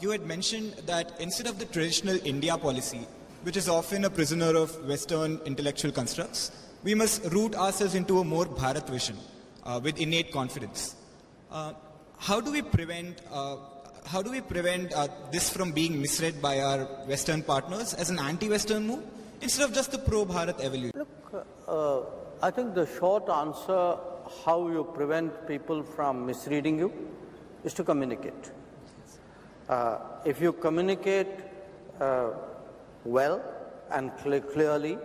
You had mentioned that instead of the traditional India policy, which is often a prisoner of Western intellectual constructs, we must root ourselves into a more Bharat vision with innate confidence. How do we prevent this from being misread by our Western partners as an anti-Western move instead of just the pro-Bharat evolution? Look, I think the short answer how you prevent people from misreading you is to communicate. If you communicate well and clearly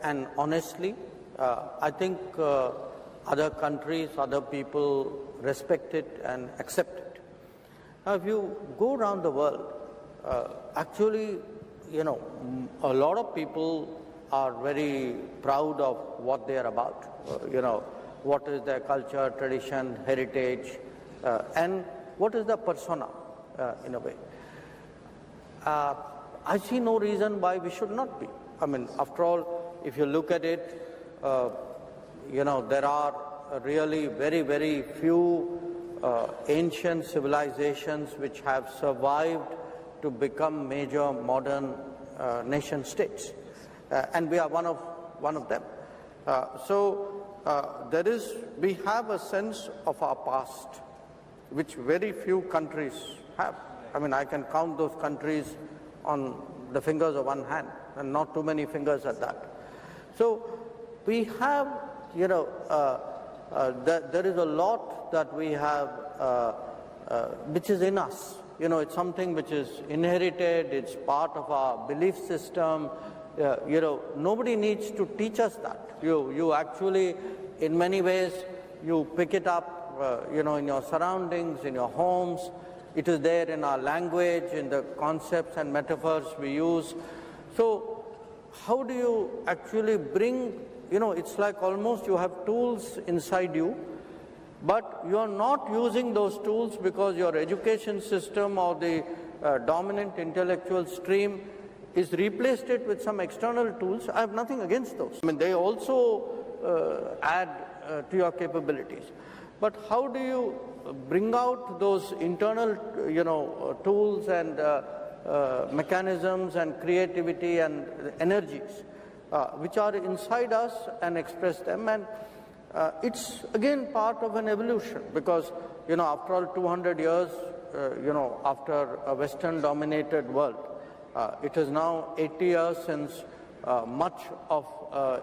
and honestly, I think other countries, other people respect it and accept it. Now, if you go around the world, actually, a lot of people are very proud of what they are about. What is their culture, tradition, heritage, and what is their persona. In a way. I see no reason why we should not be. I mean, after all, if you look at it, there are really very, very few ancient civilizations which have survived to become major modern nation states. And we are one of them. We have a sense of our past, which very few countries have. I mean, I can count those countries on the fingers of one hand, and not too many fingers at that. So we have, there is a lot that we have which is in us. It's something which is inherited, it's part of our belief system. Nobody needs to teach us that. You actually, in many ways, you pick it up in your surroundings, in your homes. It is there in our language, in the concepts and metaphors we use. So how do you actually bring, it's like almost you have tools inside you, but you are not using those tools because your education system or the dominant intellectual stream is replaced it with some external tools. I have nothing against those. I mean, they also add to your capabilities. But how do you bring out those internal, tools and mechanisms and creativity and energies which are inside us and express them? And it's again part of an evolution because, after all 200 years, after a Western-dominated world, it is now 80 years since much of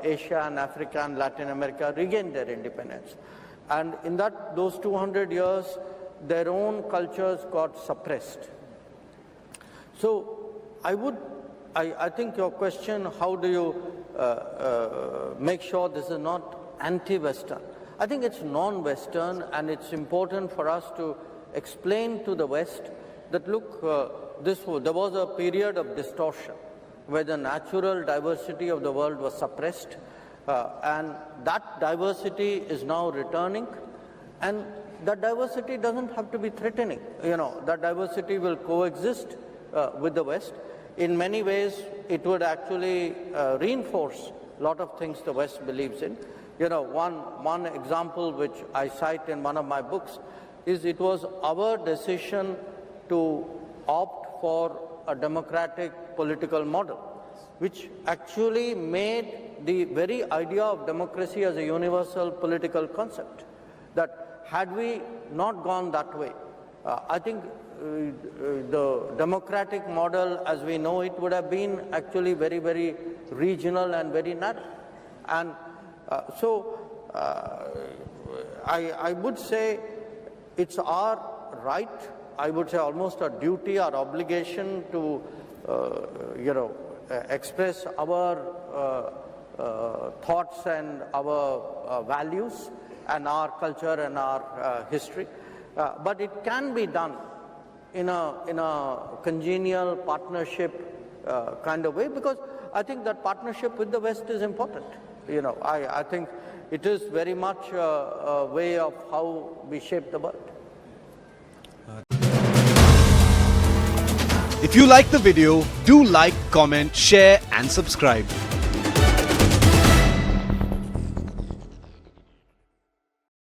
Asia and Africa and Latin America regained their independence. And in those 200 years, their own cultures got suppressed. So I think your question, how do you make sure this is not anti-Western? I think it's non-Western, and it's important for us to explain to the West that, look, there was a period of distortion where the natural diversity of the world was suppressed. And that diversity is now returning, and that diversity doesn't have to be threatening. That diversity will coexist with the West. In many ways, it would actually reinforce a lot of things the West believes in. One example which I cite in one of my books is it was our decision to opt for a democratic political model, which actually made the very idea of democracy as a universal political concept. That had we not gone that way, I think the democratic model as we know it would have been actually very, very regional and very narrow. And I would say it's our right, I would say almost a duty, our obligation to, express our thoughts and our values and our culture and our history. But it can be done in a congenial partnership kind of way, because I think that partnership with the West is important. I think it is very much a way of how we shape the world. If you like the video, do like, comment, share and subscribe.